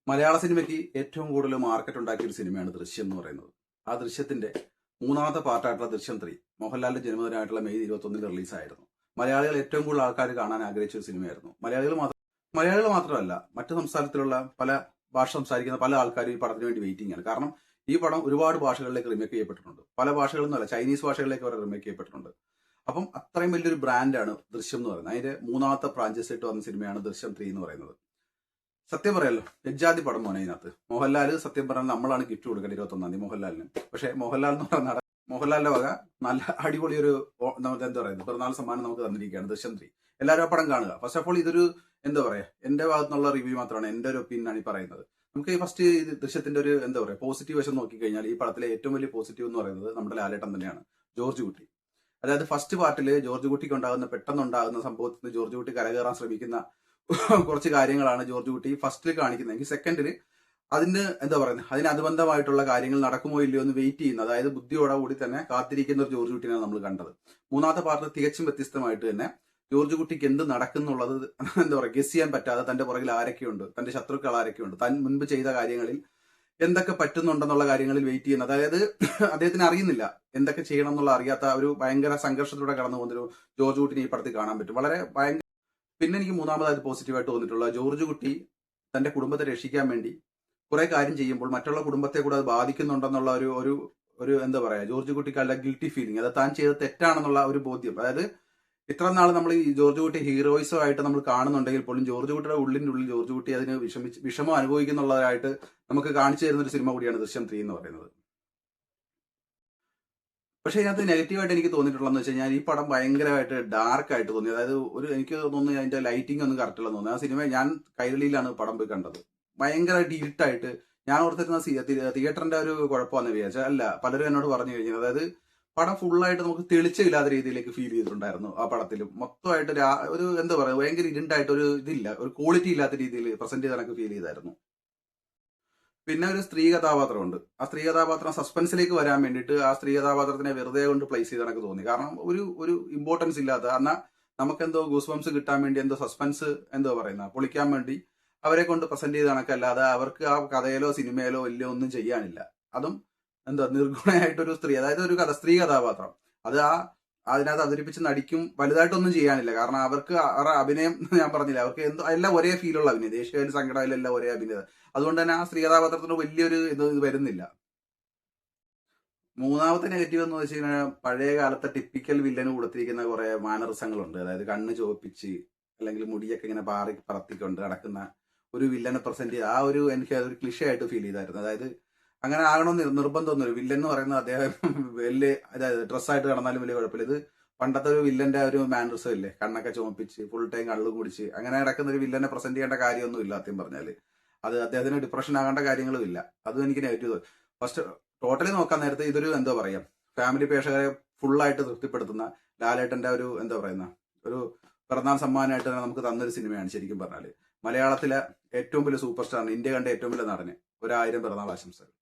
മലയാള സിനിമയ്ക്ക് ഏറ്റവും കൂടുതൽ മാർക്കറ്റ് ഉണ്ടാക്കിയ ഒരു സിനിമയാണ് ദൃശ്യം എന്ന് പറയുന്നത്. ആ ദൃശ്യത്തിന്റെ മൂന്നാമത്തെ പാർട്ടായിട്ടുള്ള ദൃശ്യം 3 മോഹൻലാലിന്റെ ജന്മദിനമായിട്ടുള്ള മെയ് 21 റിലീസായിരുന്നു. മലയാളികൾ ഏറ്റവും കൂടുതൽ ആൾക്കാർ കാണാൻ ആഗ്രഹിച്ച ഒരു സിനിമയായിരുന്നു. മലയാളികൾ മാത്രമല്ല, മറ്റു സംസ്ഥാനത്തിലുള്ള പല ഭാഷ സംസാരിക്കുന്ന പല ആൾക്കാരും ഈ പടത്തിന് വേണ്ടി വെയിറ്റിംഗ് ആണ്. കാരണം ഈ പടം ഒരുപാട് ഭാഷകളിലേക്ക് റിമേക്ക് ചെയ്യപ്പെട്ടിട്ടുണ്ട്. പല ഭാഷകളൊന്നുമല്ല, ചൈനീസ് ഭാഷകളിലേക്ക് വരെ റിമേക്ക് ചെയ്യപ്പെട്ടിട്ടുണ്ട്. അപ്പം അത്രയും വലിയൊരു ബ്രാൻഡാണ് ദൃശ്യം എന്ന് പറയുന്നത്. അതിന്റെ മൂന്നാമത്തെ ഫ്രാഞ്ചൈസി ആയിട്ട് വന്ന സിനിമയാണ് ദൃശ്യം 3 എന്ന് പറയുന്നത്. സത്യം പറയല്ലോ, എജ്ജാതി പടം മോനെ ഇതിനകത്ത്. മോഹൻലാൽ സത്യം പറഞ്ഞാൽ നമ്മളാണ് ഗിഫ്റ്റ് കൊടുക്കേണ്ടത് 21 മോഹൻലാലിന്. പക്ഷേ മോഹൻലാൽ എന്ന് പറയുന്ന മോഹൻലാലിന്റെ വക നല്ല അടിപൊളി ഒരു എന്താ പറയുന്നത് പിറന്നാൾ സമ്മാനം നമുക്ക് തന്നിരിക്കുകയാണ് ദൃശ്യം 3. എല്ലാവരും ആ പടം കാണുക. ഫസ്റ്റ് ഓഫ് ഓൾ ഇതൊരു എന്താ പറയാ, എന്റെ ഭാഗത്തുനിന്നുള്ള റിവ്യൂ മാത്രമാണ്, എന്റെ ഒരു ഒപ്പീനിയനാണ് ഈ പറയുന്നത്. നമുക്ക് ഫസ്റ്റ് ദൃശ്യത്തിന്റെ ഒരു എന്താ പറയാ പോസിറ്റീവ് വശം നോക്കിക്കഴിഞ്ഞാൽ ഈ പടത്തിലെ ഏറ്റവും വലിയ പോസിറ്റീവ് എന്ന് പറയുന്നത് നമ്മുടെ ലാലേട്ടൻ തന്നെയാണ്. ജോർജ് കുട്ടി, അതായത് ഫസ്റ്റ് പാർട്ടിൽ ജോർജ് കുട്ടിക്ക് പെട്ടെന്നുണ്ടാകുന്ന സംഭവത്തിൽ ജോർജ് കുട്ടി കരകയറാൻ ശ്രമിക്കുന്ന കുറച്ച് കാര്യങ്ങളാണ് ജോർജ് കുട്ടി ഫസ്റ്റിൽ കാണിക്കുന്നതെങ്കിൽ സെക്കൻഡിൽ അതിന് എന്താ പറയുന്നത് അതിനനുബന്ധമായിട്ടുള്ള കാര്യങ്ങൾ നടക്കുമോ ഇല്ലയോ എന്ന് വെയിറ്റ് ചെയ്യുന്ന, അതായത് ബുദ്ധിയോടുകൂടി തന്നെ കാത്തിരിക്കുന്ന ഒരു ജോർജ് കുട്ടിയാണ് നമ്മൾ കണ്ടത്. മൂന്നാമത്തെ പാർട്ടിൽ തികച്ചും വ്യത്യസ്തമായിട്ട് തന്നെ ജോർജ് കുട്ടിക്ക് എന്ത് നടക്കുന്നുള്ളത് എന്താ പറയുക ഗസ് ചെയ്യാൻ പറ്റാതെ തന്റെ പുറകിൽ ആരൊക്കെയുണ്ട്, തന്റെ ശത്രുക്കൾ ആരൊക്കെയുണ്ട്, താൻ മുൻപ് ചെയ്ത കാര്യങ്ങളിൽ എന്തൊക്കെ പറ്റുന്നുണ്ടെന്നുള്ള കാര്യങ്ങളിൽ വെയിറ്റ് ചെയ്യുന്നത്. അതായത് അദ്ദേഹത്തിന് അറിയുന്നില്ല എന്തൊക്കെ ചെയ്യണം എന്നുള്ള അറിയാത്ത ഒരു ഭയങ്കര സംഘർഷത്തിലൂടെ കടന്നു പോകുന്നൊരു ജോർജ് കുട്ടിനെ ഈ പടത്തിൽ കാണാൻ പറ്റും. വളരെ ഭയങ്കര. പിന്നെ എനിക്ക് മൂന്നാമതായിട്ട് പോസിറ്റീവായിട്ട് തോന്നിയിട്ടുള്ള ജോർജ് കുട്ടി തന്റെ കുടുംബത്തെ രക്ഷിക്കാൻ വേണ്ടി കുറെ കാര്യം ചെയ്യുമ്പോൾ മറ്റുള്ള കുടുംബത്തെ കൂടെ അത് ബാധിക്കുന്നുണ്ടെന്നുള്ള ഒരു എന്താ പറയാ ജോർജ് കുട്ടിക്കാരുടെ ഗിൽറ്റി ഫീലിംഗ്, അത് താൻ ചെയ്ത തെറ്റാണെന്നുള്ള ഒരു ബോധ്യം. അതായത് ഇത്ര നാൾ നമ്മൾ ഈ ജോർജ് കുട്ടി ഹീറോയിസോ ആയിട്ട് നമ്മൾ കാണുന്നുണ്ടെങ്കിൽ പോലും ജോർജ് കുട്ടിയുടെ ഉള്ളിൻ്റെ ഉള്ളിൽ ജോർജ് കുട്ടി അതിന് വിഷമം അനുഭവിക്കുന്നുള്ളതായിട്ട് നമുക്ക് കാണിച്ചു തരുന്ന ഒരു സിനിമ കൂടിയാണ് ദൃശ്യം 3 എന്ന് പറയുന്നത്. പക്ഷേ ഇതിനകത്ത് നെഗറ്റീവായിട്ട് എനിക്ക് തോന്നിയിട്ടുള്ളതെന്ന് വെച്ച് കഴിഞ്ഞാൽ ഈ പടം ഭയങ്കരമായിട്ട് ഡാർക്ക് ആയിട്ട് തോന്നി. അതായത് എനിക്ക് തോന്നുന്നു അതിന്റെ ലൈറ്റിംഗ് ഒന്നും കറക്റ്റ് അല്ലെന്ന് തോന്നുന്നു. ആ സിനിമ ഞാൻ കൈരളിയിലാണ് പടം പോയി കണ്ടത്. ഭയങ്കരമായിട്ട് ഇരുട്ടായിട്ട് ഞാൻ ഓർത്തിരുന്ന തിയേറ്ററിന്റെ ഒരു കുഴപ്പമാണെന്ന് വിചാരിച്ചാൽ അല്ല, പലരും എന്നോട് പറഞ്ഞു കഴിഞ്ഞത്. അതായത് പടം ഫുള്ളായിട്ട് നമുക്ക് തെളിച്ചില്ലാത്ത രീതിയിലേക്ക് ഫീൽ ചെയ്തിട്ടുണ്ടായിരുന്നു. ആ പടത്തിലും മൊത്തമായിട്ട് ഒരു എന്താ പറയുക ഭയങ്കര ഇരുണ്ടായിട്ട് ഒരു ഇതില്ല, ഒരു ക്വാളിറ്റി ഇല്ലാത്ത രീതിയിൽ പ്രസന്റ് ചെയ്ത് എനിക്ക് ഫീൽ ചെയ്തായിരുന്നു. പിന്നെ ഒരു സ്ത്രീ കഥാപാത്രമുണ്ട്. ആ സ്ത്രീ കഥാപാത്രം സസ്പെൻസിലേക്ക് വരാൻ വേണ്ടിയിട്ട് ആ സ്ത്രീ കഥാപാത്രത്തിനെ വെറുതെ കൊണ്ട് പ്ലേസ് ചെയ്ത് എനിക്ക് തോന്നി. കാരണം ഒരു ഇമ്പോർട്ടൻസ് ഇല്ലാത്ത, എന്നാൽ നമുക്കെന്തോ ഗൂസ്ബംസ് കിട്ടാൻ വേണ്ടി എന്തോ സസ്പെൻസ് എന്തോ പറയുന്ന പൊളിക്കാൻ വേണ്ടി അവരെ കൊണ്ട് പ്രസന്റ് ചെയ്ത് കണക്കല്ലാതെ അവർക്ക് ആ കഥയിലോ സിനിമയിലോ വലിയ ഒന്നും ചെയ്യാനില്ല. അതും എന്താ നിർഗുണയായിട്ടൊരു സ്ത്രീ, അതായത് ഒരു സ്ത്രീ കഥാപാത്രം, അത് അതിനകത്ത് അവതരിപ്പിച്ച് നടിക്കും വലുതായിട്ടൊന്നും ചെയ്യാനില്ല. കാരണം അവർക്ക് അഭിനയം ഞാൻ പറഞ്ഞില്ല, അവർക്ക് എന്തോ എല്ലാം ഒരേ ഫീലുള്ള അഭിനയം, ദേശീയ സങ്കടയിലെല്ലാം ഒരേ അഭിനയം. അതുകൊണ്ട് തന്നെ ആ സ്ത്രീ കഥാപാത്രത്തിന് വലിയൊരു ഇത് വരുന്നില്ല. മൂന്നാമത്തെ നെഗറ്റീവ് എന്ന് വെച്ച് കഴിഞ്ഞാൽ പഴയ കാലത്തെ ടിപ്പിക്കൽ വില്ലന് കൊടുത്തിരിക്കുന്ന കുറെ മാനറിസങ്ങളുണ്ട്. അതായത് കണ്ണ് ചോപ്പിച്ച് അല്ലെങ്കിൽ മുടിയൊക്കെ ഇങ്ങനെ പറത്തിക്കൊണ്ട് നടക്കുന്ന ഒരു വില്ലനെ പ്രസന്റ് ചെയ്ത് എനിക്ക് അതൊരു ക്ലിഷേ ആയിട്ട് ഫീൽ ചെയ്തായിരുന്നു. അതായത് അങ്ങനെ ആകണമെന്ന് നിർബന്ധമൊന്നുമില്ല. വില്ലൻ എന്ന് പറയുന്നത് അദ്ദേഹം വലിയ അതായത് ഡ്രസ്സായിട്ട് കിടന്നാലും വലിയ കുഴപ്പമില്ല. ഇത് പണ്ടത്തെ ഒരു വില്ലന്റെ ഒരു മാനറിസം ഇല്ലേ, കണ്ണൊക്കെ ചുമപ്പിച്ച് ഫുൾ ടൈം കള്ളു കുടിച്ച് അങ്ങനെ കിടക്കുന്ന ഒരു വില്ലനെ പ്രസന്റ് ചെയ്യേണ്ട കാര്യമൊന്നും ഇല്ല. സത്യം പറഞ്ഞാല് അത് അദ്ദേഹത്തിന് ഡിപ്രഷൻ ആകേണ്ട കാര്യങ്ങളും ഇല്ല. അതും എനിക്ക് നെഗറ്റീവ്. ഫസ്റ്റ് ടോട്ടലി നോക്കാൻ നേരത്തെ ഇതൊരു എന്താ പറയാ ഫാമിലി പ്രേക്ഷകരെ ഫുള്ളായിട്ട് തൃപ്തിപ്പെടുത്തുന്ന ലാലേട്ടന്റെ ഒരു എന്താ പറയുന്ന ഒരു പിറന്നാൾ സമ്മാനമായിട്ട് തന്നെ നമുക്ക് തന്നൊരു സിനിമയാണ് ശരിക്കും പറഞ്ഞാല്. മലയാളത്തിലെ ഏറ്റവും വലിയ സൂപ്പർ സ്റ്റാറിന്, ഇന്ത്യ കണ്ട ഏറ്റവും വലിയ നടന് 1000 പിറന്നാൾ ആശംസകൾ.